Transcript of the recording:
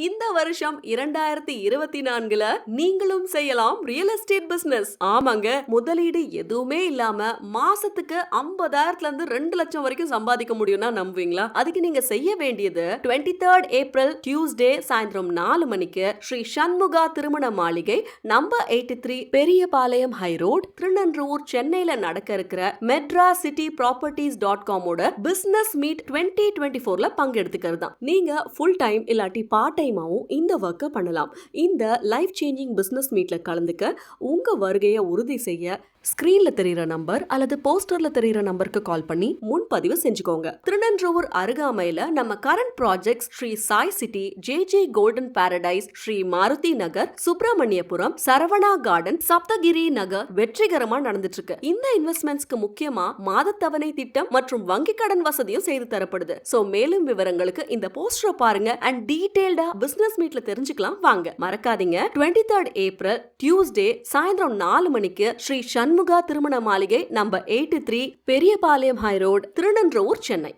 இந்த வருஷம் 2024ல நீங்களும் செய்யலாம் ரியல் எஸ்டேட் பிசினஸ். ஆமாங்க, முதலீடு எதுவுமே இல்லாம மாசத்துக்கு 50,000ல இருந்து 2 லட்சம் வரைக்கும் சம்பாதிக்க முடியும்னா நம்புவீங்களா? அதுக்கு நீங்க செய்ய வேண்டியது 23rd ஏப்ரல் டியூஸ்டே சாயந்தரம் 4 மணிக்கு ஸ்ரீ சண்முகா திருமண மாளிகை number 83 Periyapalayam high road, Thirunindravur, சென்னையில நடக்க இருக்கிற medracity.properties.com-ஓட பிசினஸ் மீட் 2024ல பங்கெடுத்துக்கிறது தான். நீங்க ஃபுல் டைம் இல்லாட்டி பார்ட் டைமாவும் இந்த ஒர்க்கை பண்ணலாம். இந்த லைஃப் சேஞ்சிங் பிசினஸ் மீட்ல கலந்துக்க உங்க வருகையை உறுதி செய்ய ஸ்கிரீன்ல தெரியுற நம்பர் அல்லது போஸ்டர்ல தெரியுற நம்பருக்கு கால் பண்ணி முன்பதிவு செஞ்சுக்கோங்க. திருநன்றூர் அருகாமையில நம்ம current projects Shri Sai city, J golden paradise, Shri Maruti Nagar, Subramaniapuram, Saravana garden, Saptagiri Nagar வெற்றிகரமா நடந்துட்டு இருக்கு. இந்த இன்வெஸ்ட்மெண்ட்ஸ்க்கு முக்கியமா மாதத்தவணை திட்டம் மற்றும் வங்கி கடன் வசதியும் செய்து தரப்படுது. சோ மேலும் விவரங்களுக்கு இந்த போஸ்டரை பாருங்க அண்ட் டீடைல்டா பிசினஸ் மீட்ல தெரிஞ்சுக்கலாம். வாங்க, மறக்காதீங்க. 23rd ஏப்ரல் டியூஸ்டே சாயந்தரம் 4 மணிக்கு ஸ்ரீ சண்முகா திருமண மாளிகை number 83 Periyapalayam high road, Thiruninravur, Chennai.